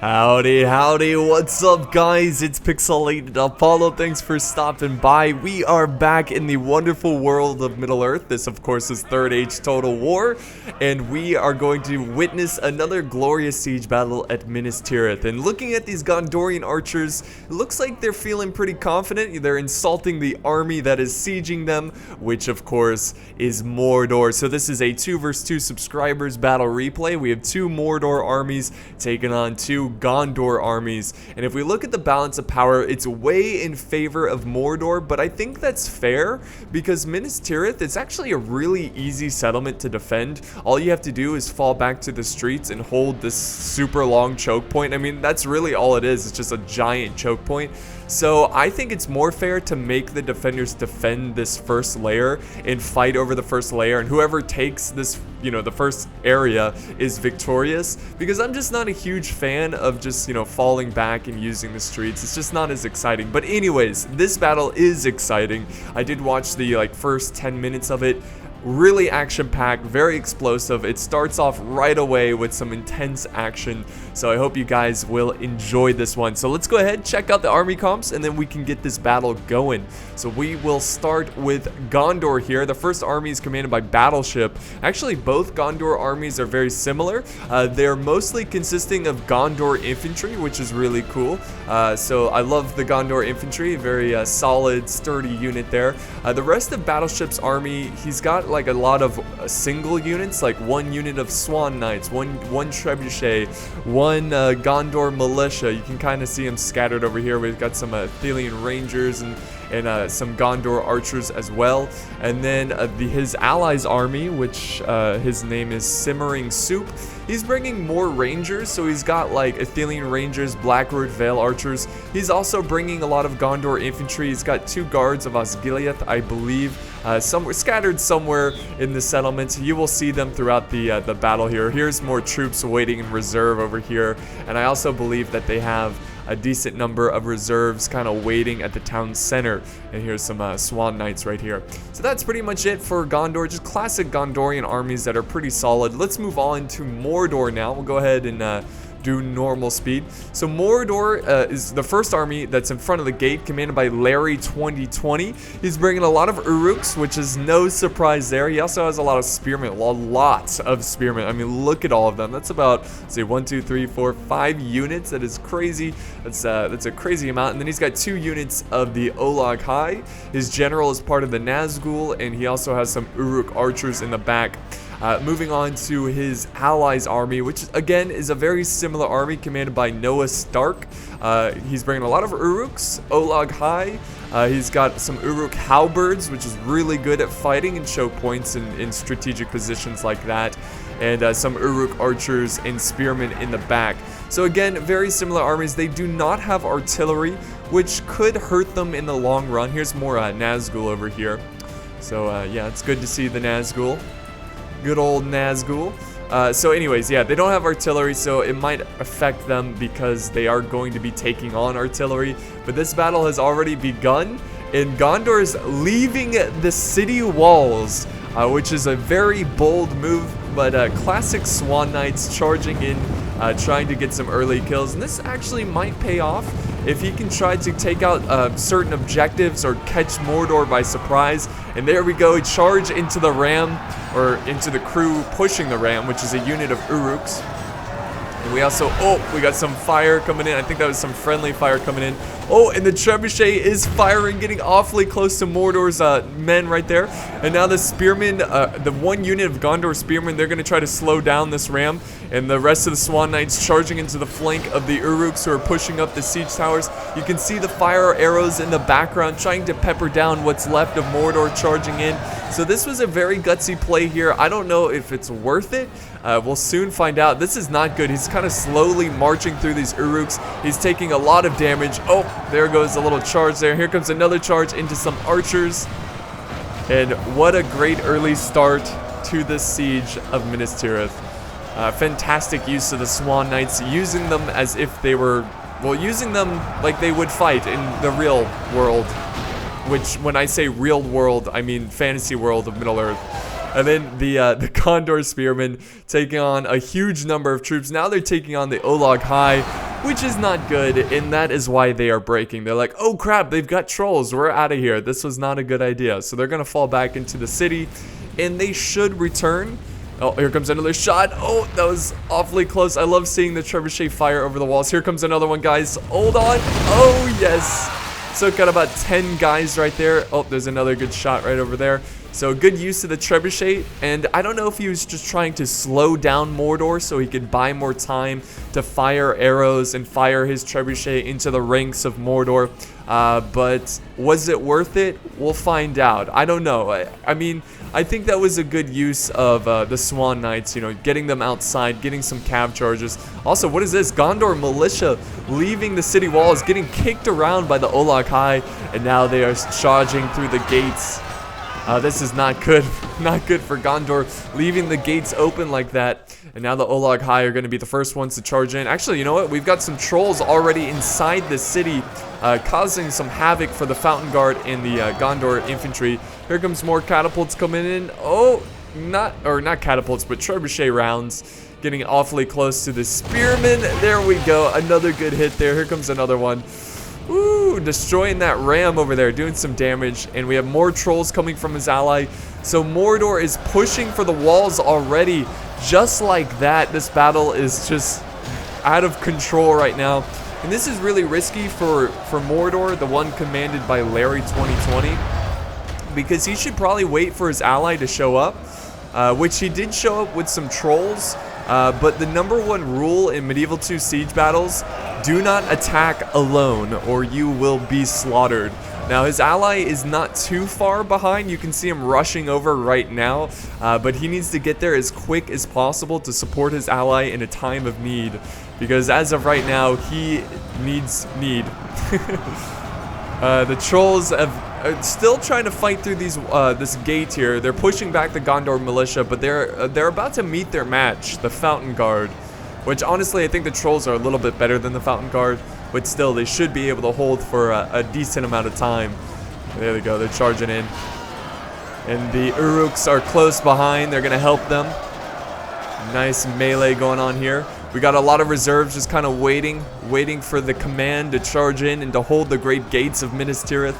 Howdy, howdy, what's up guys? It's Pixelated-Apollo, thanks for stopping by. We are back in the wonderful world of Middle-earth. This of course is Third Age Total War, and we are going to witness another glorious siege battle at Minas Tirith. And looking at these Gondorian archers, it looks like they're feeling pretty confident. They're insulting the army that is sieging them, which of course is Mordor. So this is a 2 vs 2 subscribers battle replay. We have 2 Mordor armies taking on 2 Gondor armies, and if we look at the balance of power, it's way in favor of Mordor, but I think that's fair because Minas Tirith, it's actually a really easy settlement to defend. All you have to do is fall back to the streets and hold this super long choke point. I mean, that's really all it is. It's just a giant choke point. So I think it's more fair to make the defenders defend this first layer and fight over the first layer, and whoever takes this, the first area is victorious, because I'm just not a huge fan of just, falling back and using the streets. It's just not as exciting. But anyways, this battle is exciting. I did watch the first 10 minutes of it. Really action-packed, very explosive. It starts off right away with some intense action, so I hope you guys will enjoy this one. So let's go ahead, check out the army comps, and then we can get this battle going. So we will start with Gondor here. The first army is commanded by Battleship. Actually, both Gondor armies are very similar. They're mostly consisting of Gondor infantry, which is really cool. So I love the Gondor infantry, very solid, sturdy unit there. The rest of Battleship's army, he's got like a lot of single units, like 1 unit of Swan Knights, one Trebuchet, 1 Gondor militia. You can kind of see them scattered over here. We've got some Athelian Rangers and some Gondor archers as well. And then his allies army, which his name is Simmering Soup, he's bringing more rangers. So he's got like Athelian Rangers, Blackroot Vale archers. He's also bringing a lot of Gondor infantry. He's got 2 guards of Osgiliath, I believe, somewhere scattered somewhere in the settlement. You will see them throughout the battle here. Here's more troops waiting in reserve over here, and I also believe that they have a decent number of reserves kind of waiting at the town center. And here's some Swan Knights right here. So that's pretty much it for Gondor. Just classic Gondorian armies that are pretty solid. Let's move on to Mordor now. We'll go ahead and do normal speed. So Mordor is the first army that's in front of the gate, commanded by Larry 2020. He's bringing a lot of Uruks, which is no surprise there. He also has a lot of spearmen, lots of spearmen. I mean, look at all of them. That's about, let's see, 1, 2, 3, 4, 5 units. That is crazy. That's a crazy amount. And then he's got 2 units of the Olag High. His general is part of the Nazgul, and he also has some Uruk archers in the back. Moving on to his allies army, which again is a very similar army commanded by Noah Stark. He's bringing a lot of Uruks, Olag High. He's got some Uruk halberds, which is really good at fighting and choke points in strategic positions like that. And some Uruk archers and spearmen in the back. So again, very similar armies. They do not have artillery, which could hurt them in the long run. Here's more Nazgul over here. So yeah, it's good to see the Nazgul. Good old Nazgul. So anyways, yeah, they don't have artillery, so it might affect them because they are going to be taking on artillery. But this battle has already begun, and Gondor is leaving the city walls, which is a very bold move, but classic Swan Knights charging in, trying to get some early kills. And this actually might pay off if he can try to take out certain objectives or catch Mordor by surprise. And there we go, charge into the ram, or into the crew pushing the ram, which is a unit of Uruks. And we also, we got some fire coming in. I think that was some friendly fire coming in. Oh, and the Trebuchet is firing, getting awfully close to Mordor's men right there. And now the spearmen, the 1 unit of Gondor spearmen, they're going to try to slow down this ram. And the rest of the Swan Knights charging into the flank of the Uruks who are pushing up the siege towers. You can see the fire arrows in the background trying to pepper down what's left of Mordor charging in. So this was a very gutsy play here. I don't know if it's worth it. We'll soon find out. This is not good. He's kind of slowly marching through these Uruks. He's taking a lot of damage. Oh, there goes a little charge there. Here comes another charge into some archers. And what a great early start to the siege of Minas Tirith. Fantastic use of the Swan Knights, using them as if they were, well, using them like they would fight in the real world. Which, when I say real world, I mean fantasy world of Middle-earth. And then the Gondor Spearmen taking on a huge number of troops. Now they're taking on the Olag High. which is not good, and that is why they are breaking. They're like, oh crap, they've got trolls, we're out of here. This was not a good idea. So they're gonna fall back into the city, and they should return. Oh, here comes another shot. Oh, that was awfully close. I love seeing the trebuchet fire over the walls. Here comes another one, guys. Hold on. Oh, yes. So got about 10 guys right there. Oh, there's another good shot right over there. So good use of the trebuchet, and I don't know if he was just trying to slow down Mordor so he could buy more time to fire arrows and fire his trebuchet into the ranks of Mordor, but was it worth it? We'll find out. I don't know. I mean, I think that was a good use of the Swan Knights, you know, getting them outside, getting some cav charges. Also, what is this? Gondor militia leaving the city walls, getting kicked around by the Olog High, and now they are charging through the gates. This is not good. Not good for Gondor, leaving the gates open like that. And now the Olog High are going to be the first ones to charge in. Actually, you know what? We've got some trolls already inside the city, causing some havoc for the Fountain Guard and the Gondor infantry. Here comes more catapults coming in. Oh, not catapults, but trebuchet rounds. Getting awfully close to the spearmen. There we go. Another good hit there. Here comes another one. Ooh, destroying that ram over there, doing some damage. And we have more trolls coming from his ally. So Mordor is pushing for the walls already. Just like that, this battle is just out of control right now. And this is really risky for Mordor, the one commanded by Larry 2020. Because he should probably wait for his ally to show up. Which he did show up with some trolls. But the #1 rule in Medieval 2 siege battles, do not attack alone or you will be slaughtered. Now his ally is not too far behind. You can see him rushing over right now, but he needs to get there as quick as possible to support his ally in a time of need, because as of right now he needs need. The trolls are still trying to fight through these this gate here. They're pushing back the Gondor militia, but they're about to meet their match, the Fountain Guard, which honestly I think the trolls are a little bit better than the Fountain Guard, but still they should be able to hold for a decent amount of time. There they go, they're charging in, and the Uruks are close behind. They're gonna help them. Nice melee going on here. We got a lot of reserves just kind of waiting for the command to charge in and to hold the great gates of Minas Tirith.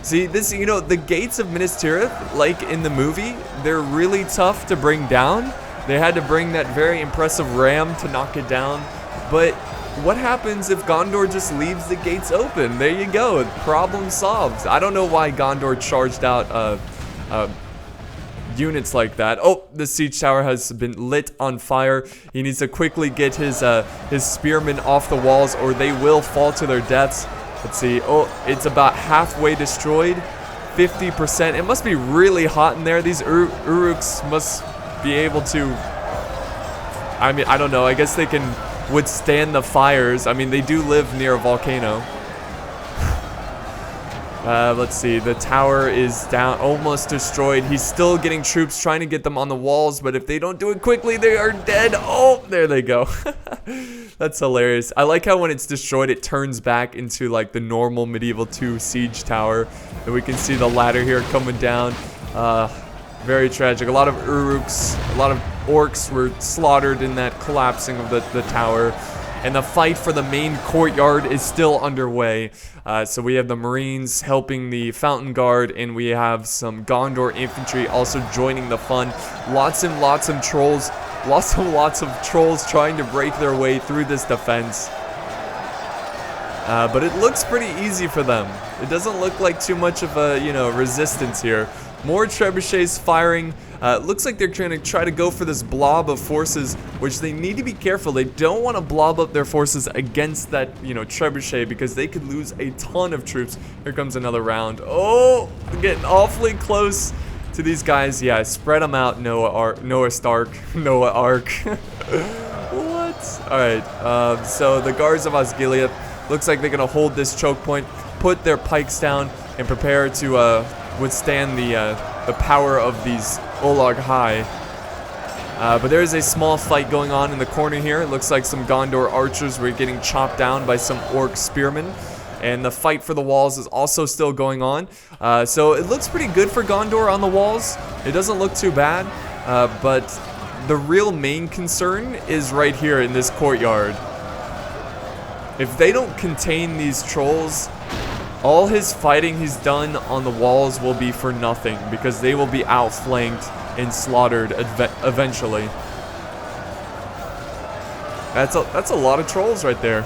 See, this, you know, the gates of Minas Tirith, like in the movie, they're really tough to bring down. They had to bring that very impressive ram to knock it down. But what happens if Gondor just leaves the gates open? There you go, problem solved. I don't know why Gondor charged out units like that. Oh, the siege tower has been lit on fire. He needs to quickly get his spearmen off the walls or they will fall to their deaths. Let's see. Oh, it's about halfway destroyed. 50%. It must be really hot in there. These Uruks must be able to... I mean, I don't know. I guess they can withstand the fires. I mean, they do live near a volcano. Let's see. The tower is down, almost destroyed. He's still getting troops, trying to get them on the walls, but if they don't do it quickly, they are dead. Oh, there they go. That's hilarious. I like how when it's destroyed, it turns back into like the normal Medieval 2 siege tower. And we can see the ladder here coming down. Very tragic. A lot of Uruks, a lot of orcs were slaughtered in that collapsing of the tower. And the fight for the main courtyard is still underway. So we have the Marines helping the Fountain Guard, and we have some Gondor infantry also joining the fun. Lots and lots of trolls. Lots of trolls trying to break their way through this defense. But it looks pretty easy for them. It doesn't look like too much of a, you know, resistance here. More trebuchets firing. Looks like they're trying to try to go for this blob of forces, which they need to be careful. They don't want to blob up their forces against that, you know, trebuchet, because they could lose a ton of troops. Here comes another round. Oh, getting awfully close to these guys. Yeah, spread them out, Noah Stark. Noah Ark. What? Alright, so the guards of Osgiliath, looks like they're going to hold this choke point, put their pikes down, and prepare to withstand the power of these Olog High. But there is a small fight going on in the corner here. It looks like some Gondor archers were getting chopped down by some orc spearmen. And the fight for the walls is also still going on. So it looks pretty good for Gondor on the walls. It doesn't look too bad. But the real main concern is right here in this courtyard. If they don't contain these trolls, all his fighting he's done on the walls will be for nothing, because they will be outflanked and slaughtered eventually. That's a lot of trolls right there.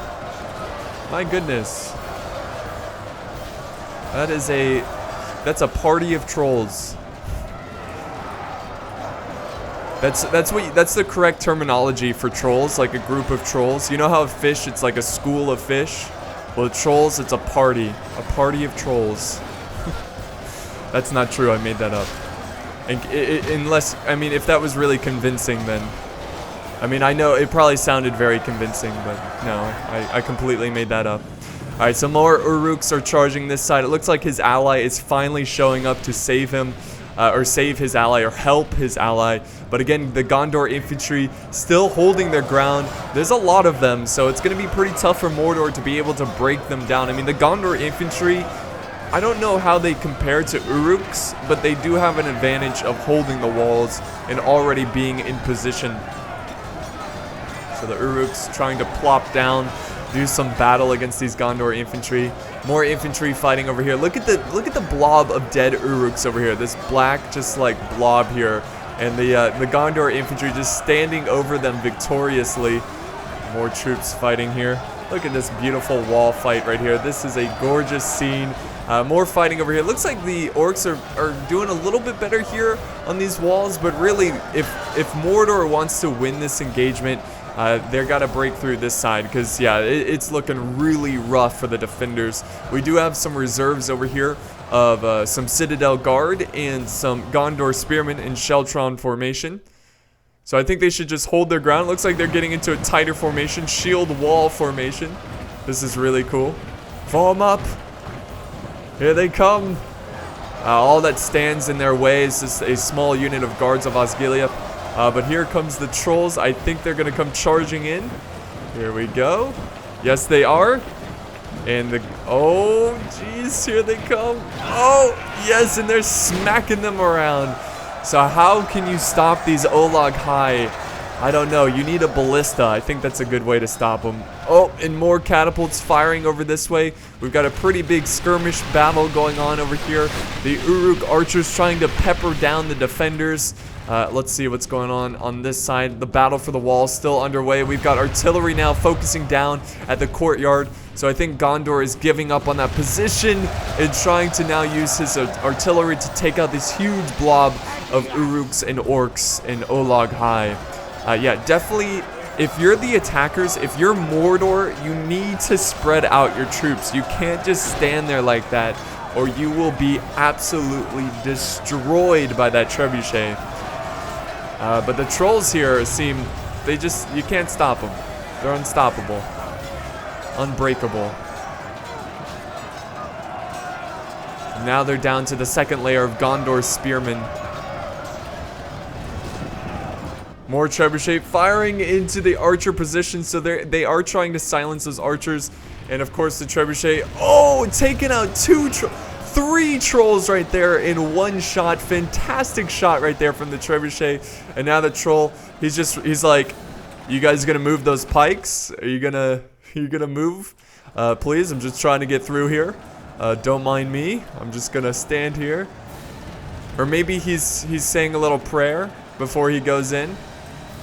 My goodness. That's a party of trolls. That's the correct terminology for trolls, like a group of trolls. You know how a fish, it's like a school of fish? Well, trolls, it's a party of trolls. That's not true, I made that up. And unless, I mean, if that was really convincing, then, I mean, I know it probably sounded very convincing, but no, I completely made that up. Alright, so more Uruks are charging this side. It looks like his ally is finally showing up to save him. Or save his ally, or help his ally. But again, the Gondor infantry still holding their ground. There's a lot of them, so it's going to be pretty tough for Mordor to be able to break them down. I mean, the Gondor infantry, I don't know how they compare to Uruks, but they do have an advantage of holding the walls and already being in position. So the Uruks trying to plop down, do some battle against these Gondor infantry. More infantry fighting over here. Look at the blob of dead Uruks over here. This black just like blob here, and the Gondor infantry just standing over them victoriously. More troops fighting here. Look at this beautiful wall fight right here. This is a gorgeous scene. More fighting over here. Looks like the orcs are doing a little bit better here on these walls, but really, if Mordor wants to win this engagement, they're got to break through this side, because yeah, it's looking really rough for the defenders. We do have some reserves over here of some Citadel Guard and some Gondor Spearmen in Sheltron formation. So I think they should just hold their ground. Looks like they're getting into a tighter formation, shield wall formation. This is really cool. Form up. Here they come. All that stands in their way is just a small unit of guards of Osgiliath. But here comes the trolls. I think they're gonna come charging in. Here we go. Yes, they are. And oh jeez, here they come. Oh yes, and they're smacking them around. So how can you stop these Olag High? I don't know. You need a ballista. I think that's a good way to stop them. Oh, and more catapults firing over this way. We've got a pretty big skirmish battle going on over here. The Uruk archers trying to pepper down the defenders. Let's see what's going on this side. The battle for the wall still underway. We've got artillery now focusing down at the courtyard. So I think Gondor is giving up on that position and trying to now use his artillery to take out this huge blob of Uruks and Orcs and Olag High. Yeah, definitely, if you're the attackers, if you're Mordor, you need to spread out your troops. You can't just stand there like that, or you will be absolutely destroyed by that trebuchet. But the trolls here seem, you can't stop them. They're unstoppable. Unbreakable. Now they're down to the second layer of Gondor Spearmen. More trebuchet firing into the archer position, so they are trying to silence those archers. And of course the trebuchet, oh, taking out three trolls right there in one shot. Fantastic shot right there from the trebuchet. And now the troll, he's like, you guys gonna move those pikes? Are you gonna move? Please, I'm just trying to get through here. Don't mind me. I'm just gonna stand here. Or maybe he's saying a little prayer before he goes in.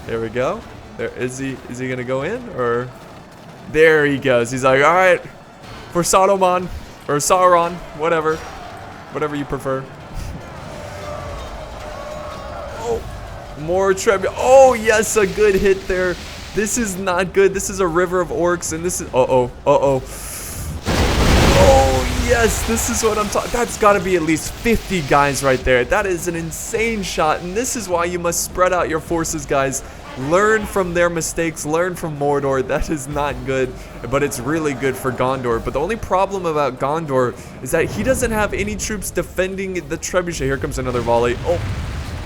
There we go. There is he gonna go in, or there he goes. He's like, all right, for Saruman or Sauron, whatever you prefer. Oh, more trebuchet. Oh yes, a good hit there. This is not good. This is a river of orcs, and this is oh yes, this is what I'm talking. That's got to be at least 50 guys right there. That is an insane shot, and this is why you must spread out your forces, guys. Learn from their mistakes. Learn from Mordor. That is not good, but it's really good for Gondor. But the only problem about Gondor is that he doesn't have any troops defending the trebuchet. Here comes another volley. Oh,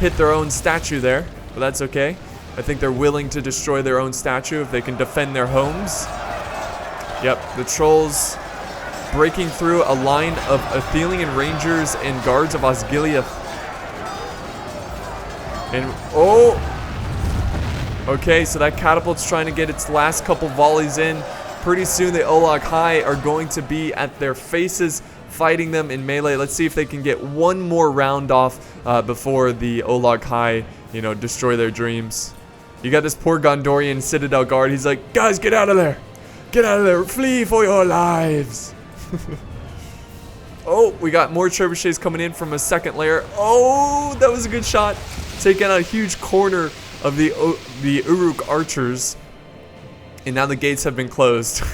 hit their own statue there, but that's okay. I think they're willing to destroy their own statue if they can defend their homes. Yep, the trolls breaking through a line of Athelian Rangers and guards of Osgiliath. And, oh! Okay, so that catapult's trying to get its last couple volleys in. Pretty soon the Olog High are going to be at their faces, fighting them in melee. Let's see if they can get one more round off before the Olog High, you know, destroy their dreams. You got this poor Gondorian Citadel guard. He's like, guys, get out of there. Get out of there. Flee for your lives. Oh, we got more trebuchets coming in from a second layer. Oh, that was a good shot. Taking out a huge corner of the Uruk archers. And now the gates have been closed.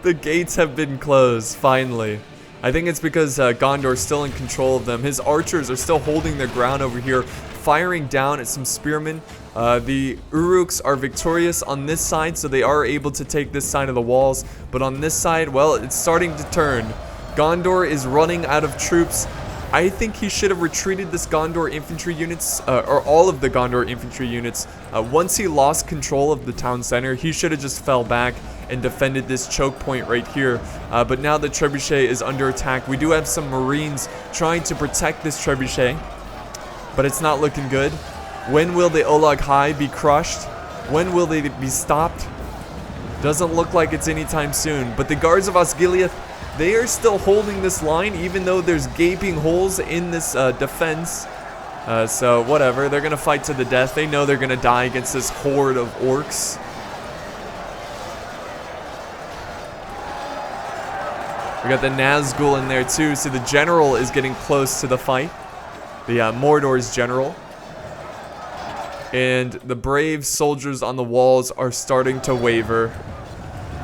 The gates have been closed, finally. I think it's because Gondor's still in control of them. His archers are still holding their ground over here, firing down at some spearmen. The Uruks are victorious on this side, so they are able to take this side of the walls. But on this side, well, it's starting to turn. Gondor is running out of troops. I think he should have retreated this Gondor infantry units, or all of the Gondor infantry units. Once he lost control of the town center, he should have just fell back and defended this choke point right here. But now the trebuchet is under attack. We do have some marines trying to protect this trebuchet, but it's not looking good. When will the Olog High be crushed? When will they be stopped? Doesn't look like it's anytime soon. But the guards of Osgiliath, they are still holding this line, even though there's gaping holes in this defense. So whatever, they're gonna fight to the death. They know they're gonna die against this horde of orcs. We got the Nazgul in there too, so the general is getting close to the fight. The Mordor's general. And the brave soldiers on the walls are starting to waver.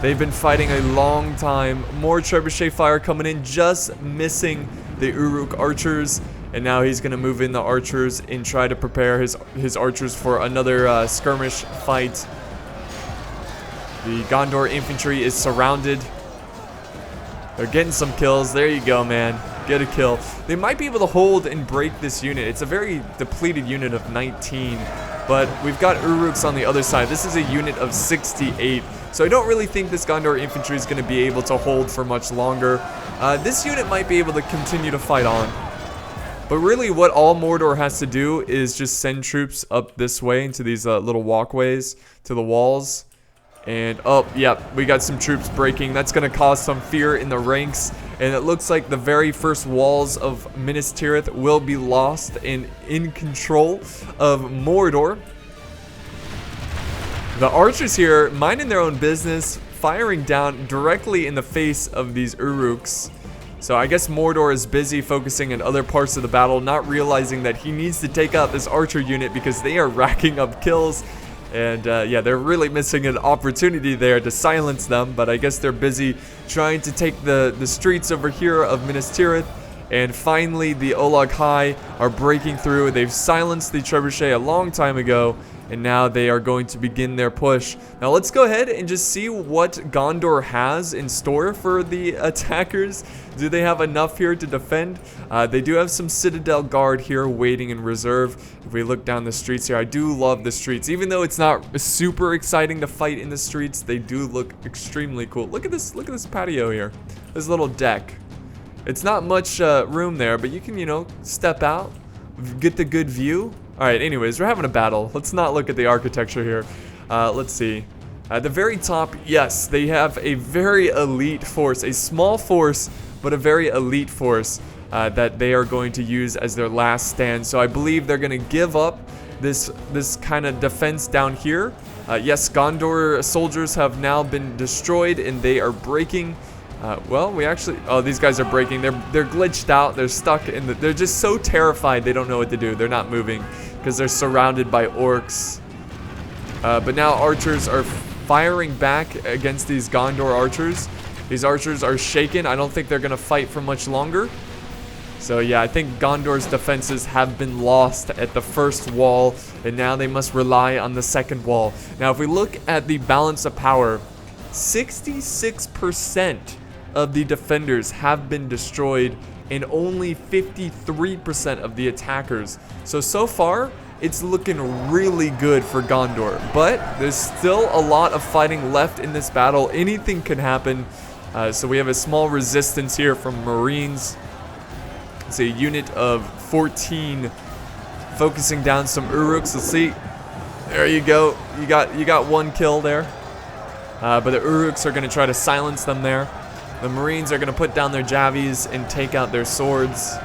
They've been fighting a long time. More trebuchet fire coming in, just missing the Uruk archers. And now he's going to move in the archers and try to prepare his archers for another skirmish fight. The Gondor infantry is surrounded. They're getting some kills. There you go, man. Get a kill. They might be able to hold and break this unit. It's a very depleted unit of 19. But we've got Uruks on the other side. This is a unit of 68. So I don't really think this Gondor infantry is going to be able to hold for much longer. This unit might be able to continue to fight on. But really what all Mordor has to do is just send troops up this way into these little walkways to the walls. And, oh, yep, we got some troops breaking. That's going to cause some fear in the ranks. And it looks like the very first walls of Minas Tirith will be lost and in control of Mordor. The archers here, minding their own business, firing down directly in the face of these Uruks. So I guess Mordor is busy focusing in other parts of the battle, not realizing that he needs to take out this archer unit because they are racking up kills. And yeah, they're really missing an opportunity there to silence them, but I guess they're busy trying to take the streets over here of Minas Tirith. And finally, the Olog High are breaking through. They've silenced the trebuchet a long time ago, and now they are going to begin their push. Now let's go ahead and just see what Gondor has in store for the attackers. Do they have enough here to defend? They do have some Citadel Guard here waiting in reserve. If we look down the streets here, I do love the streets. Even though it's not super exciting to fight in the streets, they do look extremely cool. Look at this patio here. This little deck. It's not much room there, but you can, you know, step out, get the good view. Alright, anyways, we're having a battle. Let's not look at the architecture here. Let's see. At the very top, yes, they have a very elite force. A small force, but a very elite force that they are going to use as their last stand. So I believe they're going to give up this kind of defense down here. Yes, Gondor soldiers have now been destroyed, and they are breaking. Well, we actually... Oh, these guys are breaking. They're glitched out. They're stuck in the... They're just so terrified they don't know what to do. They're not moving because they're surrounded by orcs. But now archers are firing back against these Gondor archers. These archers are shaken. I don't think they're going to fight for much longer. So yeah, I think Gondor's defenses have been lost at the first wall, and now they must rely on the second wall. Now, if we look at the balance of power, 66% of the defenders have been destroyed and only 53% of the attackers. So far, it's looking really good for Gondor. But there's still a lot of fighting left in this battle. Anything can happen. So we have a small resistance here from Marines. It's a unit of 14 focusing down some Uruks. Let's see. There you go. You got one kill there. But the Uruks are going to try to silence them there. The Marines are going to put down their javies and take out their swords.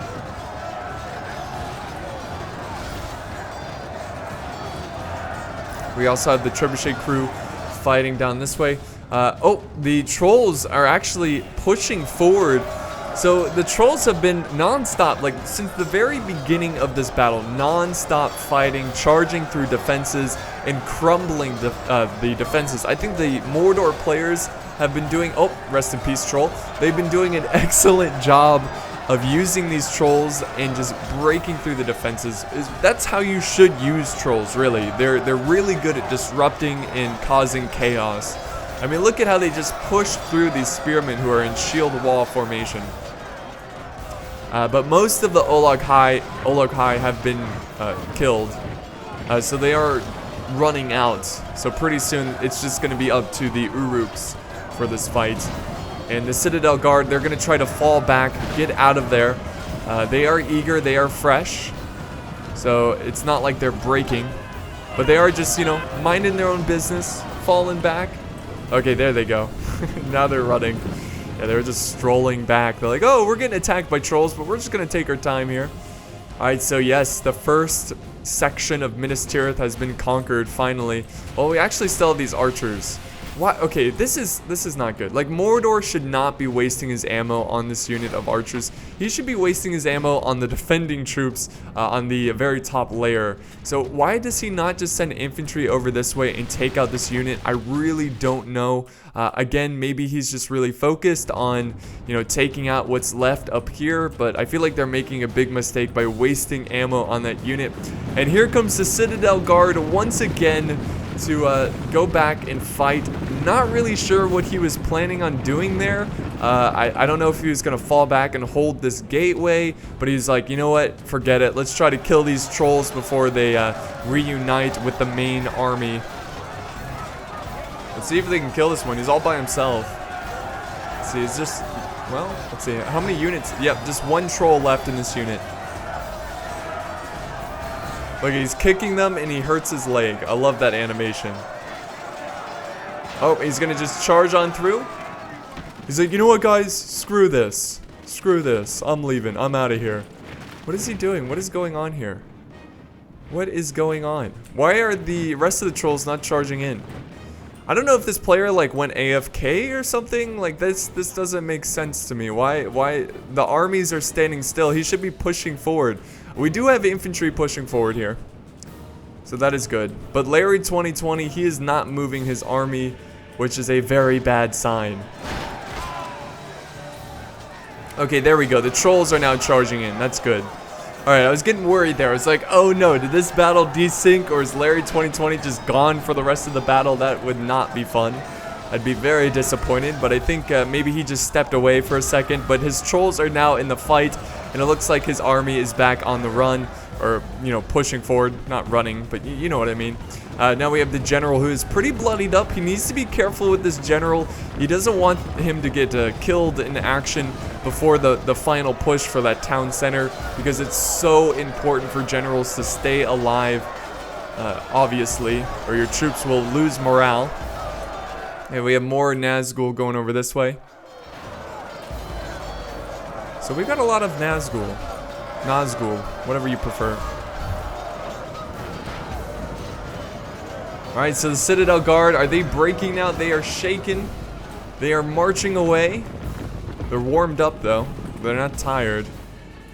We also have the trebuchet crew fighting down this way. Oh, the trolls are actually pushing forward. So the trolls have been non-stop, like since the very beginning of this battle, non-stop fighting, charging through defenses, and crumbling the defenses. I think the Mordor players have been doing, oh, rest in peace troll. They've been doing an excellent job of using these trolls and just breaking through the defenses. That's how you should use trolls, really. They're really good at disrupting and causing chaos. I mean, look at how they just push through these spearmen who are in shield wall formation. But most of the Olog-hai have been killed, so they are running out. So pretty soon it's just going to be up to the Uruks for this fight. And the Citadel Guard, they're going to try to fall back, get out of there. They are eager, they are fresh, so it's not like they're breaking, but they are just, you know, minding their own business, falling back. Okay, there they go. Now they're running. Yeah, they're just strolling back. They're like, oh, we're getting attacked by trolls, but we're just going to take our time here. Alright, so yes, the first section of Minas Tirith has been conquered, finally. Well, we actually still have these archers. What? Okay, this is not good. Like, Mordor should not be wasting his ammo on this unit of archers. He should be wasting his ammo on the defending troops on the very top layer. So why does he not just send infantry over this way and take out this unit? I really don't know. Again, maybe he's just really focused on, you know, taking out what's left up here, but I feel like they're making a big mistake by wasting ammo on that unit. And here comes the Citadel Guard once again to go back and fight. Not really sure what he was planning on doing there. I don't know if he was going to fall back and hold this gateway, but he's like, you know what, forget it. Let's try to kill these trolls before they reunite with the main army. Let's see if they can kill this one. He's all by himself. Let's see, it's just, well, let's see. How many units? Yep, just one troll left in this unit. Look, he's kicking them and he hurts his leg. I love that animation. Oh, he's gonna just charge on through. He's like, you know what, guys? Screw this. Screw this. I'm leaving. I'm out of here. What is he doing? What is going on here? What is going on? Why are the rest of the trolls not charging in? I don't know if this player like went AFK or something. Like this doesn't make sense to me. Why the armies are standing still? He should be pushing forward. We do have infantry pushing forward here, so that is good. But Larry 2020, he is not moving his army, which is a very bad sign. Okay, there we go. The trolls are now charging in. That's good. Alright, I was getting worried there. I was like, oh no, did this battle desync, or is Larry 2020 just gone for the rest of the battle? That would not be fun. I'd be very disappointed, but I think maybe he just stepped away for a second. But his trolls are now in the fight, and it looks like his army is back on the run, or, you know, pushing forward. Not running, but you know what I mean. Now we have the general, who is pretty bloodied up. He needs to be careful with this general. He doesn't want him to get killed in action before the final push for that town center, because it's so important for generals to stay alive, obviously, or your troops will lose morale. And we have more Nazgul going over this way. So we've got a lot of Nazgul, whatever you prefer. Alright, so the Citadel Guard, are they breaking now? They are shaken. They are marching away. They're warmed up though. They're not tired.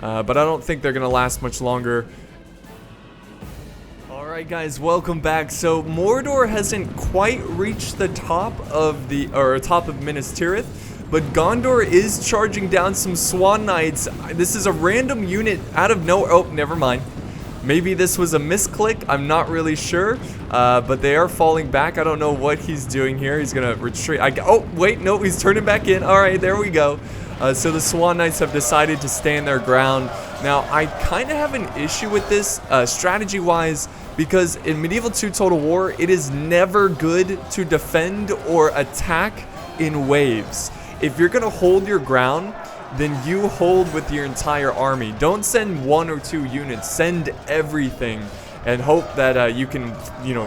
But I don't think they're going to last much longer. Alright guys, welcome back. So Mordor hasn't quite reached the top of Minas Tirith, but Gondor is charging down some Swan Knights. This is a random unit out of nowhere. Oh, never mind. Maybe this was a misclick. I'm not really sure. But they are falling back. I don't know what he's doing here. He's going to retreat. Oh, wait. No, he's turning back in. All right, there we go. So the Swan Knights have decided to stand their ground. Now, I kind of have an issue with this strategy-wise, because in Medieval 2 Total War, it is never good to defend or attack in waves. If you're going to hold your ground, then you hold with your entire army. Don't send 1 or 2 units. Send everything and hope that you can, you know,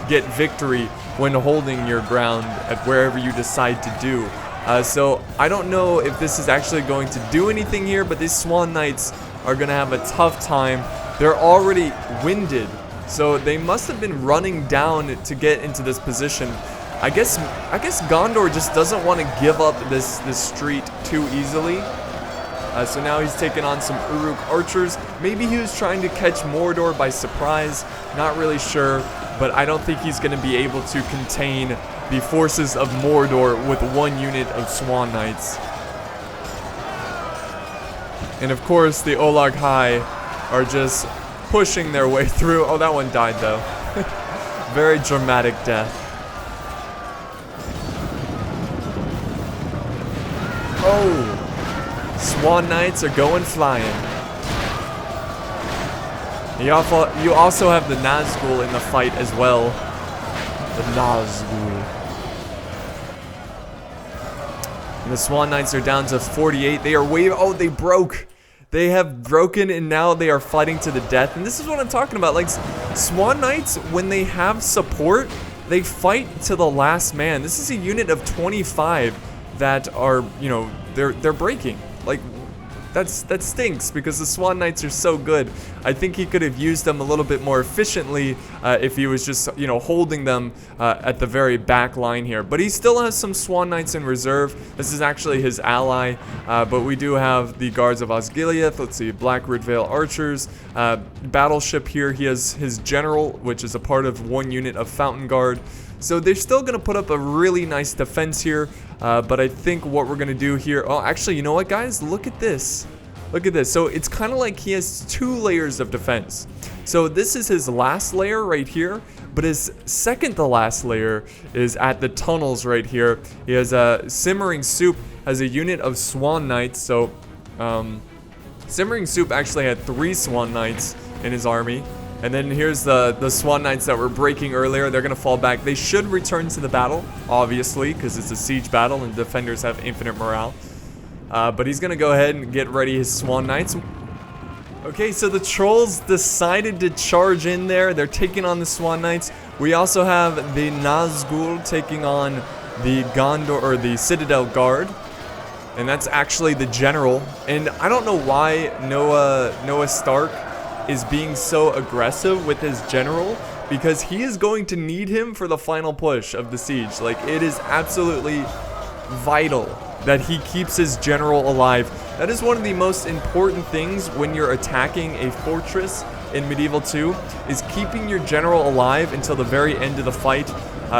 get victory when holding your ground at wherever you decide to do. So I don't know if this is actually going to do anything here, but these Swan Knights are going to have a tough time. They're already winded, so they must have been running down to get into this position. I guess Gondor just doesn't want to give up this street too easily. So now he's taking on some Uruk archers. Maybe he was trying to catch Mordor by surprise. Not really sure, but I don't think he's going to be able to contain the forces of Mordor with one unit of Swan Knights. And of course, the Olag High are just pushing their way through. Oh, that one died though. Very dramatic death. Oh! Swan Knights are going flying. You also have the Nazgul in the fight as well. The Nazgul. And the Swan Knights are down to 48. They are oh, they broke. They have broken and now they are fighting to the death. And this is what I'm talking about. Like, Swan Knights, when they have support, they fight to the last man. This is a unit of 25 that are, you know, they're breaking. Like, that stinks because the Swan Knights are so good. I think he could have used them a little bit more efficiently if he was just, you know, holding them at the very back line here. But he still has some Swan Knights in reserve. This is actually his ally, but we do have the Guards of Osgiliath. Let's see, Black Ridvale Archers. Battleship here, he has his General, which is a part of one unit of Fountain Guard. So they're still going to put up a really nice defense here, but I think what we're going to do here... Oh, actually, you know what, guys? Look at this. Look at this. So it's kind of like he has 2 layers of defense. So this is his last layer right here, but his second to last layer is at the tunnels right here. He has a Simmering Soup as a unit of Swan Knights. So Simmering Soup actually had 3 Swan Knights in his army. And then here's the Swan Knights that were breaking earlier. They're going to fall back. They should return to the battle, obviously, because it's a siege battle and defenders have infinite morale. But he's going to go ahead and get ready his Swan Knights. Okay, so the Trolls decided to charge in there. They're taking on the Swan Knights. We also have the Nazgul taking on the Gondor, or the Citadel Guard. And that's actually the General. And I don't know why Noah Stark is being so aggressive with his General, because he is going to need him for the final push of the siege. Like, it is absolutely vital that he keeps his General alive. That is one of the most important things when you're attacking a fortress in Medieval 2, is keeping your General alive until the very end of the fight,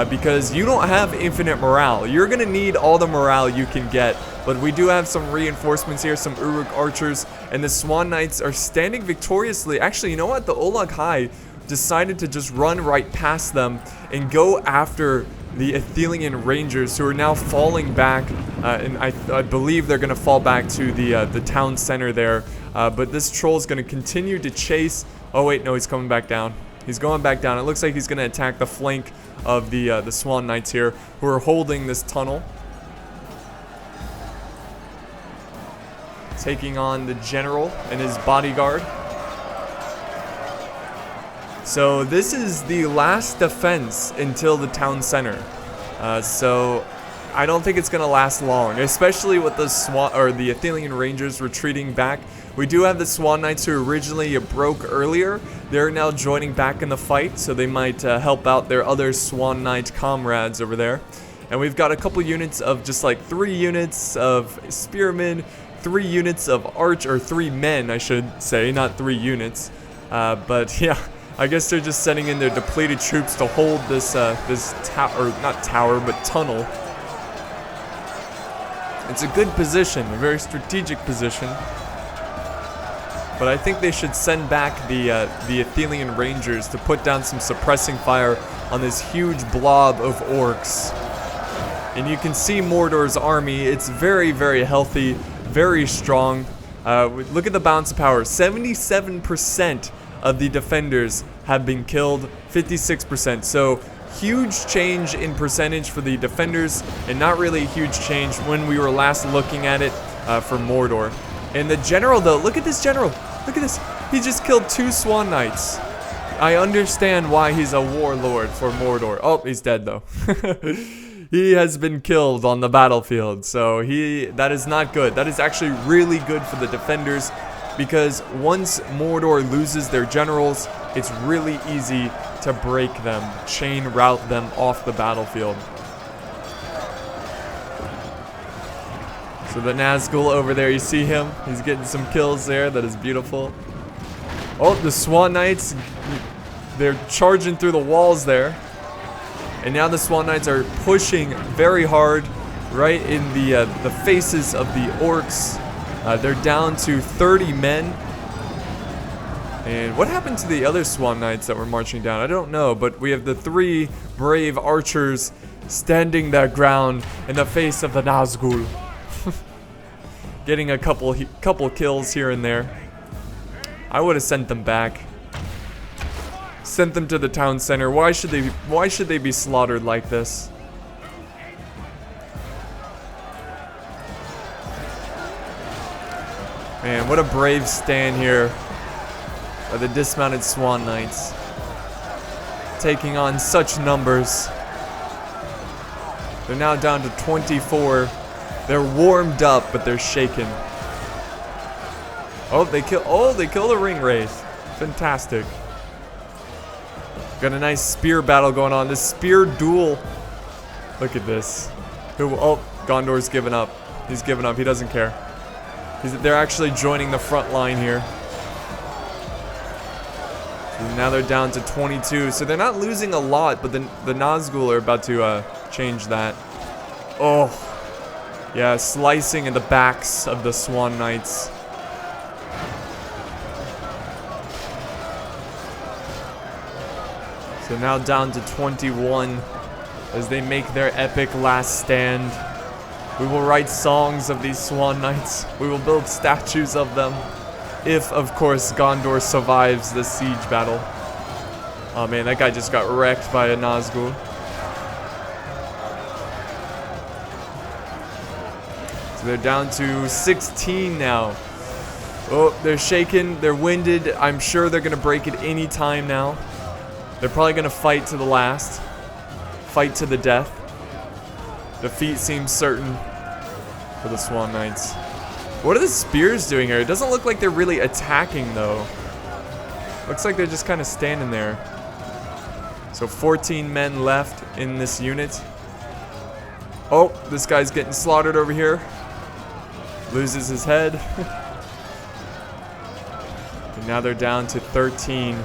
because you don't have infinite morale. You're gonna need all the morale you can get. But we do have some reinforcements here, some Uruk archers, and the Swan Knights are standing victoriously. Actually, you know what? The Olag High decided to just run right past them and go after the Athelian Rangers, who are now falling back, and I believe they're going to fall back to the town center there. But this Troll's going to continue to chase. Oh wait, no, he's coming back down. He's going back down. It looks like he's going to attack the flank of the Swan Knights here, who are holding this tunnel. Taking on the General and his bodyguard. So this is the last defense until the town center. So I don't think it's gonna last long, especially with the the Athelian Rangers retreating back. We do have the Swan Knights who originally broke earlier. They're now joining back in the fight, so they might help out their other Swan Knight comrades over there. And we've got a couple units of just like 3 units of spearmen, 3 units of arch, or 3 men, I should say, not 3 units. But yeah, I guess they're just sending in their depleted troops to hold this not tower, but tunnel. It's a good position, a very strategic position. But I think they should send back the Athelian Rangers to put down some suppressing fire on this huge blob of orcs. And you can see Mordor's army. It's very, very healthy, very strong. Look at the balance of power. 77% of the defenders have been killed, 56%. So huge change in percentage for the defenders, and not really a huge change when we were last looking at it for Mordor. And the General, though, look at this General. Look at this. He just killed 2 Swan Knights. I understand why he's a warlord for Mordor. Oh, he's dead though. He has been killed on the battlefield, so that is not good. That is actually really good for the defenders, because once Mordor loses their generals, it's really easy to break them, chain route them off the battlefield. So the Nazgul over there, you see him? He's getting some kills there. That is beautiful. Oh, the Swan Knights, they're charging through the walls there. And now the Swan Knights are pushing very hard right in the faces of the orcs. They're down to 30 men. And what happened to the other Swan Knights that were marching down? I don't know, but we have the 3 brave archers standing their ground in the face of the Nazgul. Getting a couple kills here and there. I would have sent them back. Sent them to the town center. Why should they be slaughtered like this? Man, what a brave stand here by the dismounted Swan Knights. Taking on such numbers. They're now down to 24. They're warmed up, but they're shaken. Oh, they kill the ring wraith. Fantastic. Got a nice spear battle going on. This spear duel. Look at this. Oh, Gondor's given up. He's given up. He doesn't care. They're actually joining the front line here. So now they're down to 22. So they're not losing a lot, but the Nazgul are about to change that. Oh. Yeah, slicing in the backs of the Swan Knights. So now down to 21 as they make their epic last stand. We will write songs of these Swan Knights. We will build statues of them. If, of course, Gondor survives the siege battle. Oh man, that guy just got wrecked by a Nazgul. So they're down to 16 now. Oh, they're shaken. They're winded. I'm sure they're going to break it any time now. They're probably going to fight to the last. Fight to the death. Defeat seems certain for the Swan Knights. What are the spears doing here? It doesn't look like they're really attacking, though. Looks like they're just kind of standing there. So 14 men left in this unit. Oh, this guy's getting slaughtered over here. Loses his head. And now they're down to 13.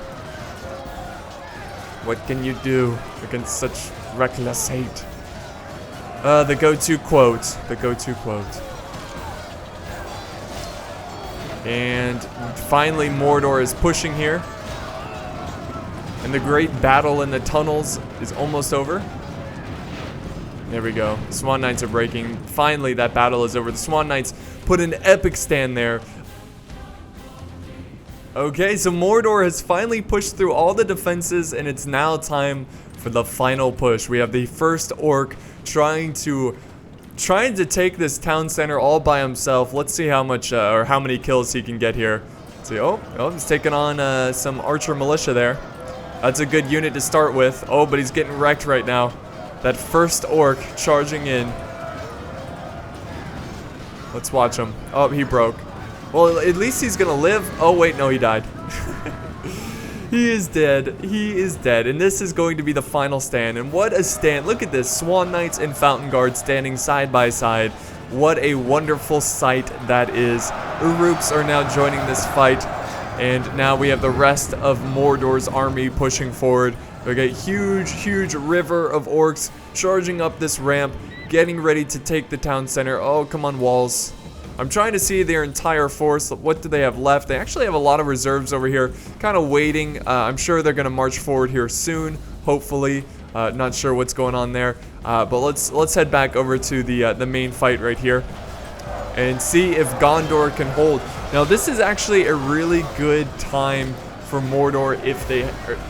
What can you do against such reckless hate? The go-to quote. The go-to quote. And finally Mordor is pushing here. And the great battle in the tunnels is almost over. There we go. Swan Knights are breaking. Finally, that battle is over. The Swan Knights put an epic stand there. Okay, so Mordor has finally pushed through all the defenses, and it's now time for the final push. We have the first orc trying to take this town center all by himself. Let's see how much or how many kills he can get here. Let's see. Oh, he's taking on some archer militia there. That's a good unit to start with. Oh, but he's getting wrecked right now. That first orc charging in. Let's watch him. Oh, he broke. Well, at least he's gonna live. Oh, wait, no, he died. He is dead. He is dead. And this is going to be the final stand. And what a stand. Look at this. Swan Knights and Fountain Guards standing side by side. What a wonderful sight that is. Uruks are now joining this fight. And now we have the rest of Mordor's army pushing forward. We got a huge river of orcs charging up this ramp, getting ready to take the town center. Oh, come on, walls. I'm trying to see their entire force. What do they have left? They actually have a lot of reserves over here, kind of waiting. I'm sure they're going to march forward here soon, hopefully. Not sure what's going on there. But let's head back over to the main fight right here and see if Gondor can hold. Now, this is actually a really good time for Mordor if they...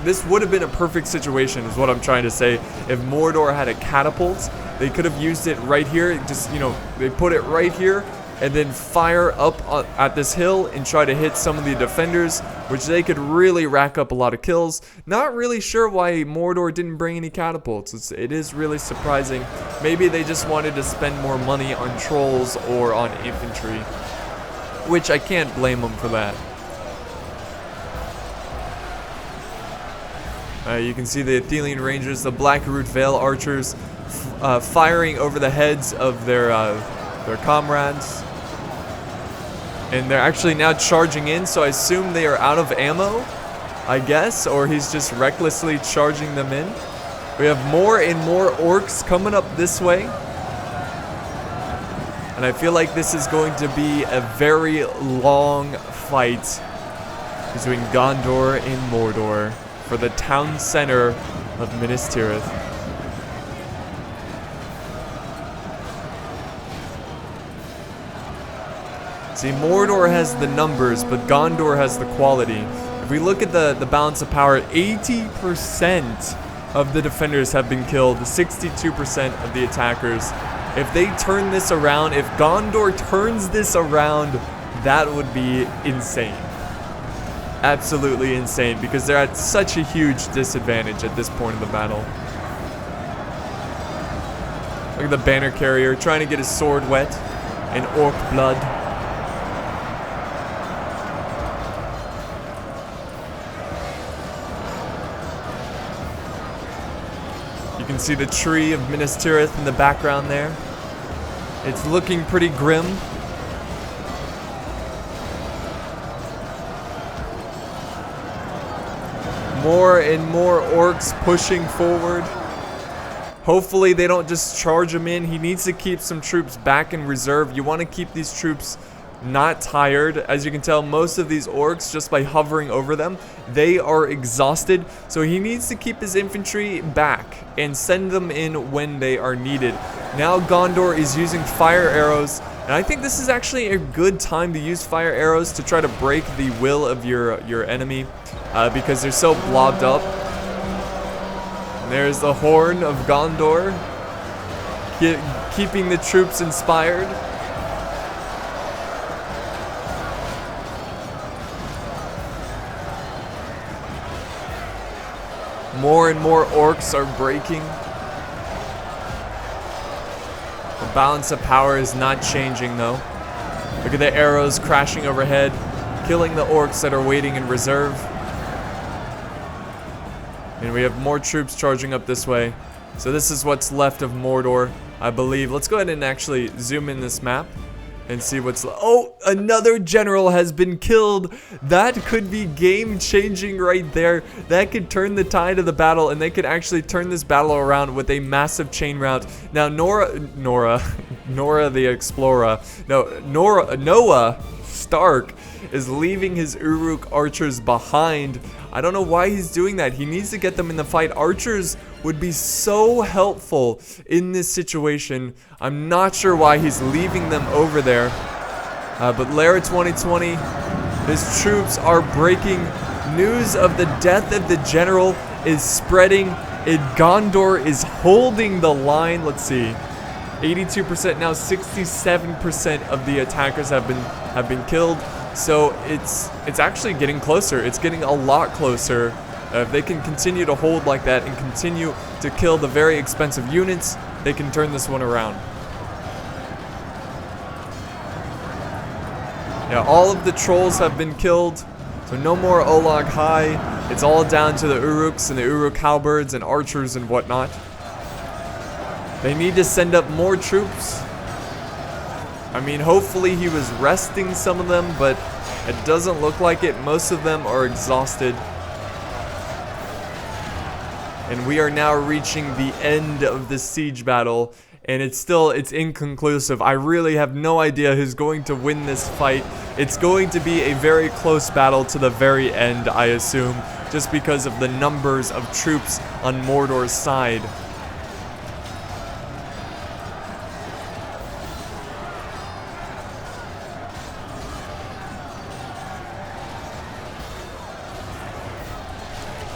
This would have been a perfect situation is what I'm trying to say. If Mordor had a catapult, they could have used it right here. Just, you know, they put it right here and then fire up at this hill and try to hit some of the defenders, which they could really rack up a lot of kills. Not really sure why Mordor didn't bring any catapults. It is really surprising. Maybe they just wanted to spend more money on trolls or on infantry, which I can't blame them for that. You can see the Athenian Rangers, the Blackroot Vale archers, firing over the heads of their comrades. And they're actually now charging in, so I assume they are out of ammo, I guess, or he's just recklessly charging them in. We have more and more orcs coming up this way. And I feel like this is going to be a very long fight between Gondor and Mordor for the town center of Minas Tirith. See, Mordor has the numbers, but Gondor has the quality. If we look at the balance of power, 80% of the defenders have been killed, 62% of the attackers. If they turn this around, if Gondor turns this around, that would be insane. Absolutely insane, because they're at such a huge disadvantage at this point in the battle. Look at the banner carrier trying to get his sword wet in orc blood. You can see the tree of Minas Tirith in the background there. It's looking pretty grim. More and more orcs pushing forward. Hopefully they don't just charge him in. He needs to keep some troops back in reserve. You want to keep these troops not tired. As you can tell, most of these orcs, just by hovering over them, they are exhausted. So he needs to keep his infantry back and send them in when they are needed. Now Gondor is using fire arrows, and I think this is actually a good time to use fire arrows to try to break the will of your enemy, because they're so blobbed up. And there's the horn of Gondor, keeping the troops inspired. More and more orcs are breaking. The balance of power is not changing though. Look at the arrows crashing overhead, killing the orcs that are waiting in reserve. And we have more troops charging up this way. So this is what's left of Mordor, I believe. Let's go ahead and actually zoom in this map and see what's oh, another general has been killed. That could be game changing right there. That could turn the tide of the battle, and they could actually turn this battle around with a massive chain rout. Now Noah the Explorer, Noah Stark is leaving his Uruk archers behind. I don't know why he's doing that. He needs to get them in the fight. Archers would be so helpful in this situation. I'm not sure why he's leaving them over there. But Lara 2020, his troops are breaking. News of the death of the general is spreading. Gondor is holding the line. Let's see. 82%, now 67% of the attackers have been killed. So it's actually getting closer. It's getting a lot closer. If they can continue to hold like that and continue to kill the very expensive units, they can turn this one around. Yeah, all of the trolls have been killed, so no more Olag High. It's all down to the Uruks and the Uruk halberds and archers and whatnot. They need to send up more troops. I mean, hopefully he was resting some of them, but it doesn't look like it. Most of them are exhausted. And we are now reaching the end of the siege battle, and it's inconclusive. I really have no idea who's going to win this fight. It's going to be a very close battle to the very end, I assume, just because of the numbers of troops on Mordor's side.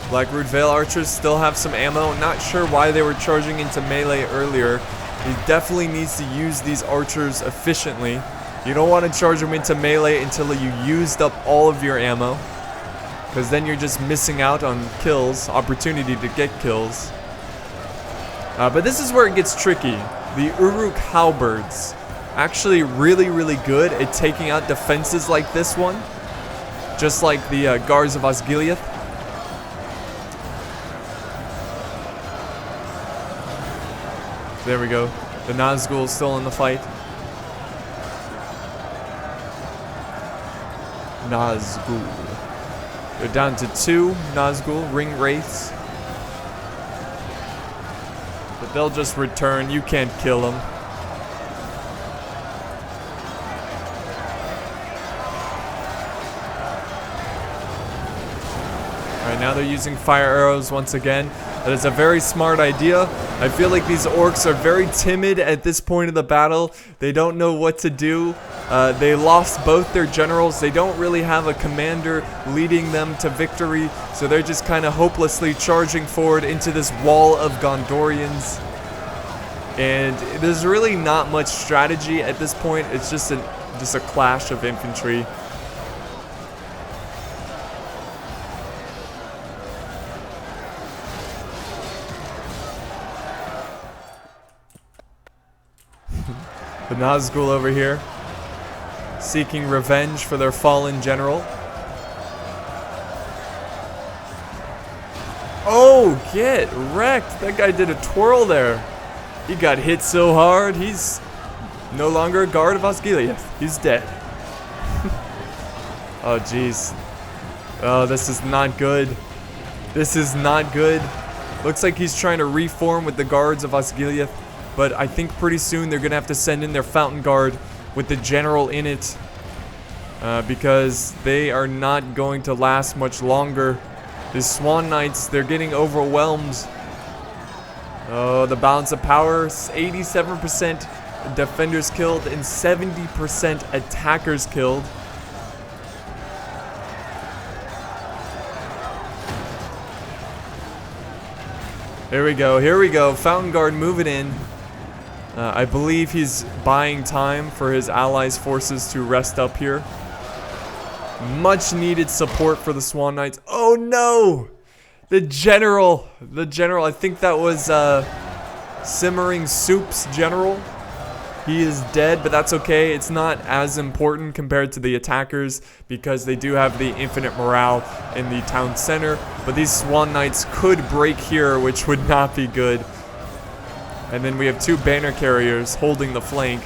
Blackroot Vale archers still have some ammo. Not sure why they were charging into melee earlier. He definitely needs to use these archers efficiently. You don't want to charge them into melee until you used up all of your ammo, because then you're just missing out on kills, opportunity to get kills. But this is where it gets tricky. The Uruk halberds, actually really good at taking out defenses like this one, just like the Guards of Osgiliath. There we go. The Nazgul is still in the fight. Nazgul. They're down to 2 Nazgul, ring wraiths. But they'll just return. You can't kill them. Alright, now they're using fire arrows once again. That is a very smart idea. I feel like these orcs are very timid at this point of the battle. They don't know what to do. They lost both their generals. They don't really have a commander leading them to victory. So they're just kind of hopelessly charging forward into this wall of Gondorians. And there's really not much strategy at this point. It's just a clash of infantry. The Nazgul over here, seeking revenge for their fallen general. Oh, get wrecked. That guy did a twirl there. He got hit so hard, he's no longer a guard of Osgiliath. He's dead. Oh, jeez. Oh, this is not good. This is not good. Looks like he's trying to reform with the guards of Osgiliath. But I think pretty soon they're going to have to send in their Fountain Guard with the general in it. Because they are not going to last much longer. The Swan Knights, they're getting overwhelmed. Oh, the balance of power, 87% defenders killed and 70% attackers killed. Here we go, here we go. Fountain Guard moving in. I believe he's buying time for his allies' forces to rest up here. Much needed support for the Swan Knights. Oh no! The general, I think that was Simmering Soup's general. He is dead, but that's okay. It's not as important compared to the attackers because they do have the infinite morale in the town center. But these Swan Knights could break here, which would not be good. And then we have 2 banner carriers holding the flank.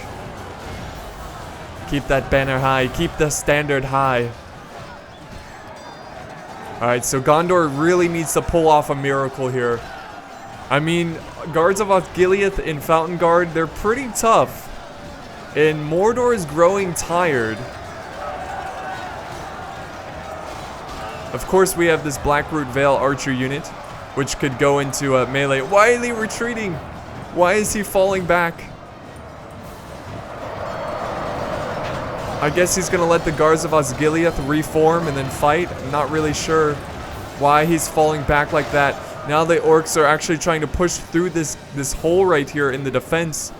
Keep that banner high. Keep the standard high. Alright, so Gondor really needs to pull off a miracle here. I mean, Guards of Osgiliath and Fountain Guard, they're pretty tough. And Mordor is growing tired. Of course, we have this Blackroot Vale archer unit, which could go into melee. Why is he retreating? Why is he falling back? I guess he's gonna let the Guards of Osgiliath reform and then fight. I'm not really sure why he's falling back like that. Now the orcs are actually trying to push through this hole right here in the defense.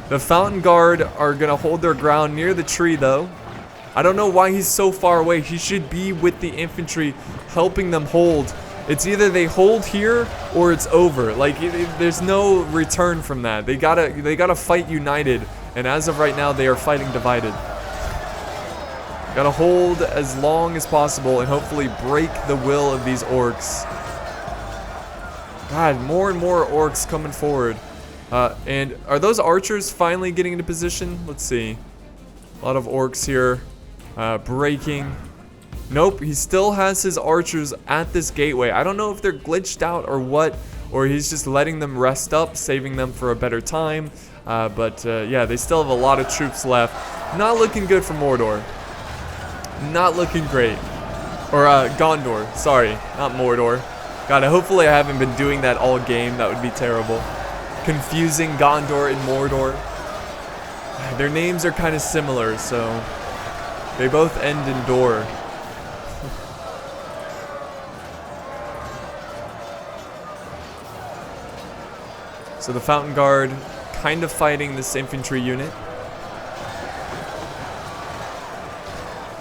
The Fountain Guard are gonna hold their ground near the tree though. I don't know why he's so far away. He should be with the infantry helping them hold. It's either they hold here or it's over. Like there's no return from that. They gotta fight united, and as of right now they are fighting divided. Gotta hold as long as possible and hopefully break the will of these orcs. God, more and more orcs coming forward. And are those archers finally getting into position? Let's see. A lot of orcs here. Breaking. Nope, he still has his archers at this gateway. I don't know if they're glitched out or what, or he's just letting them rest up, saving them for a better time. But yeah, they still have a lot of troops left. Not looking good for Mordor. Not looking great. Or Gondor, sorry, not Mordor. God, hopefully I haven't been doing that all game. That would be terrible. Confusing Gondor and Mordor. Their names are kind of similar, so they both end in door. So the Fountain Guard kind of fighting this infantry unit.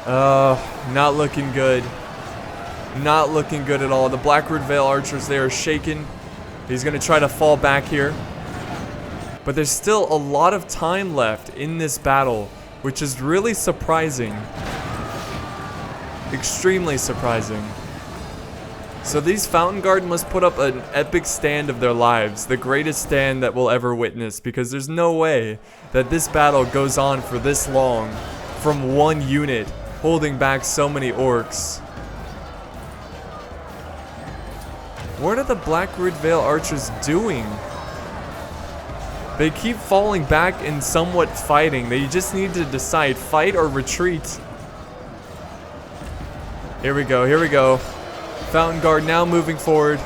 Not looking good. Not looking good at all. The Blackroot Vale archers, they are shaken. He's gonna try to fall back here. But there's still a lot of time left in this battle, which is really surprising. Extremely surprising. So these Fountain Guard must put up an epic stand of their lives, the greatest stand that we'll ever witness, because there's no way that this battle goes on for this long from one unit holding back so many orcs. What are the Blackroot Vale archers doing? They keep falling back and somewhat fighting. They just need to decide, fight or retreat. Here we go, here we go. Fountain Guard now moving forward.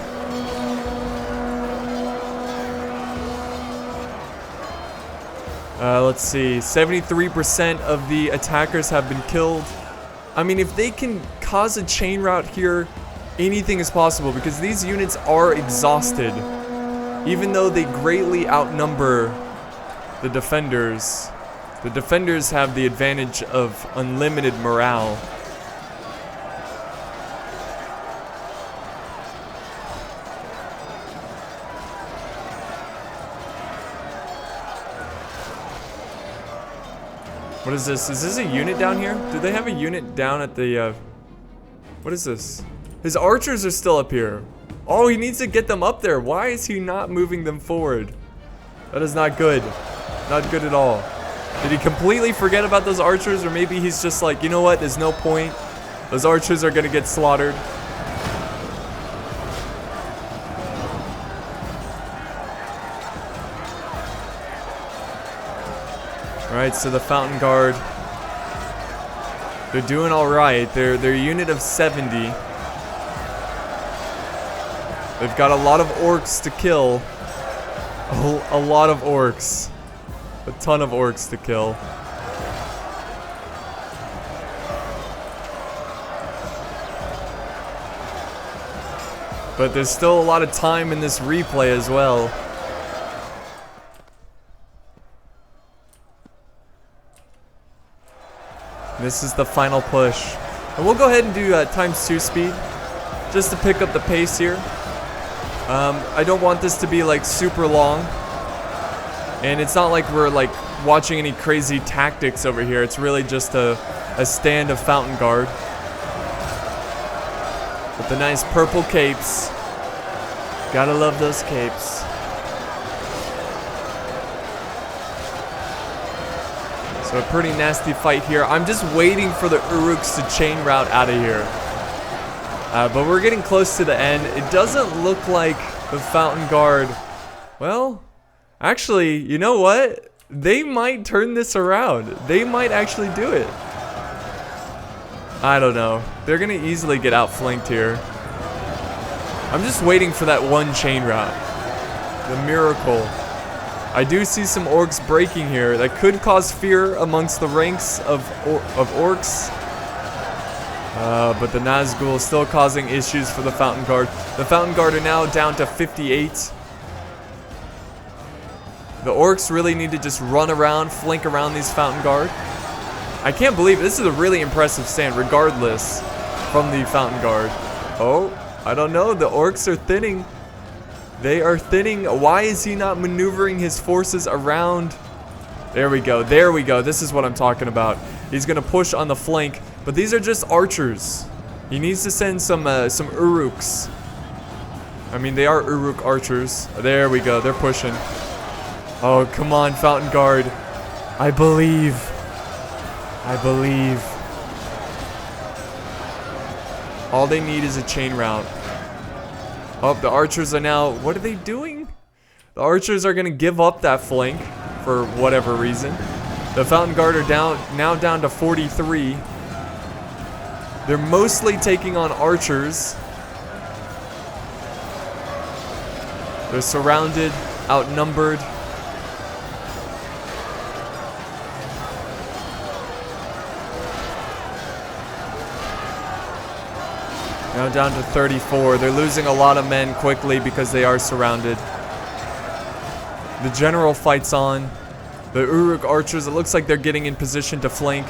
Let's see, 73% of the attackers have been killed. I mean, if they can cause a chain rout here, anything is possible, because these units are exhausted. Even though they greatly outnumber the defenders have the advantage of unlimited morale. What is this? Is this a unit down here? Do they have a unit down at the, what is this? His archers are still up here. Oh, he needs to get them up there. Why is he not moving them forward? That is not good. Not good at all. Did he completely forget about those archers? Or maybe he's just like, you know what? There's no point. Those archers are going to get slaughtered. Alright, so the Fountain Guard, they're doing alright. They're a unit of 70. They've got a lot of orcs to kill. A lot of orcs. A ton of orcs to kill. But there's still a lot of time in this replay as well. This is the final push. And we'll go ahead and do ×2 speed, just to pick up the pace here. I don't want this to be like super long. And it's not like we're like watching any crazy tactics over here. It's really just a stand of Fountain Guard. With the nice purple capes. Gotta love those capes. So a pretty nasty fight here. I'm just waiting for the Uruks to chain route out of here. But we're getting close to the end. It doesn't look like the Fountain Guard. Well, actually, you know what? They might turn this around. They might actually do it. I don't know. They're going to easily get outflanked here. I'm just waiting for that one chain route. The miracle. I do see some orcs breaking here. That could cause fear amongst the ranks of orcs. But the Nazgul is still causing issues for the Fountain Guard. The Fountain Guard are now down to 58. The orcs really need to just run around, flank around these Fountain Guard. I can't believe it. This is a really impressive stand, regardless, from the Fountain Guard. Oh, I don't know. The orcs are thinning. They are thinning. Why is he not maneuvering his forces around? There we go. There we go. This is what I'm talking about. He's going to push on the flank. But these are just archers. He needs to send some Uruks. I mean, they are Uruk archers. There we go. They're pushing. Oh, come on, Fountain Guard. I believe. I believe. All they need is a chain route. Oh, the archers are now... What are they doing? The archers are going to give up that flank for whatever reason. The Fountain Guard are now down to 43. They're mostly taking on archers. They're surrounded, outnumbered. Now down to 34. They're losing a lot of men quickly because they are surrounded. The general fights on. The Uruk archers, it looks like they're getting in position to flank.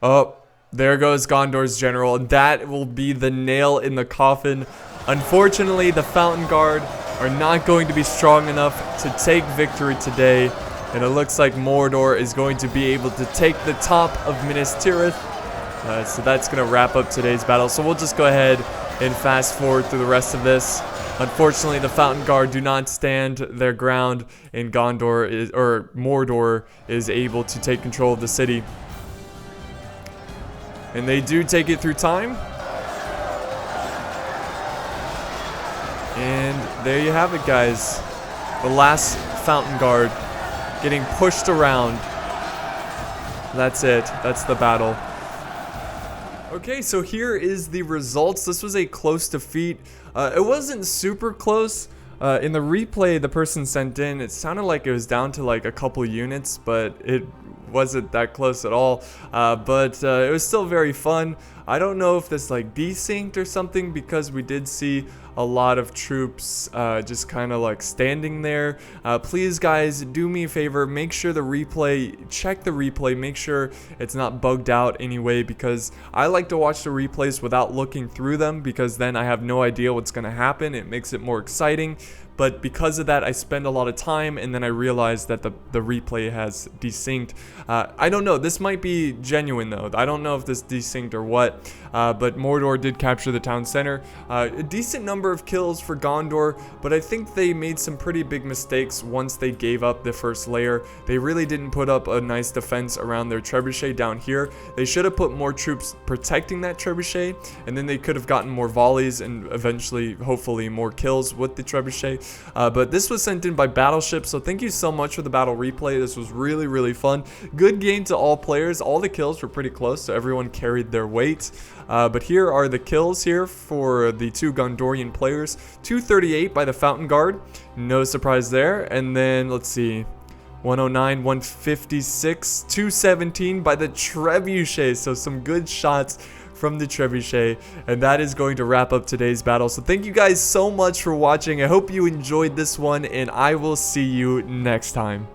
Oh, there goes Gondor's general. And that will be the nail in the coffin. Unfortunately, the Fountain Guard are not going to be strong enough to take victory today. And it looks like Mordor is going to be able to take the top of Minas Tirith. So that's going to wrap up today's battle. So we'll just go ahead and fast forward through the rest of this. Unfortunately, the Fountain Guard do not stand their ground, and Mordor is able to take control of the city. And they do take it through time. And there you have it, guys. The last Fountain Guard getting pushed around. That's it. That's the battle. Okay, so here is the results. This was a close defeat. It wasn't super close. In the replay the person sent in, it sounded like it was down to like a couple units, but it wasn't that close at all. But it was still very fun. I don't know if this like desynced or something, because we did see a lot of troops just kind of like standing there. Please guys, do me a favor, make sure the replay, check the replay, make sure it's not bugged out anyway, because I like to watch the replays without looking through them, because then I have no idea what's going to happen. It makes it more exciting. But because of that, I spend a lot of time, and then I realize that the replay has desynced. I don't know. This might be genuine, though. I don't know if this desynced or what. But Mordor did capture the town center. A decent number of kills for Gondor, but I think they made some pretty big mistakes once they gave up the first layer. They really didn't put up a nice defense around their trebuchet down here. They should have put more troops protecting that trebuchet, and then they could have gotten more volleys and eventually, hopefully, more kills with the trebuchet. But this was sent in by Battleship, so thank you so much for the battle replay. This was really, really fun. Good game to all players. All the kills were pretty close, so everyone carried their weight. But here are the kills here for the two Gondorian players. 238 by the Fountain Guard. No surprise there. And then, let's see, 109, 156, 217 by the Trebuchet. So some good shots from the Trebuchet, and that is going to wrap up today's battle. So thank you guys so much for watching. I hope you enjoyed this one, and I will see you next time.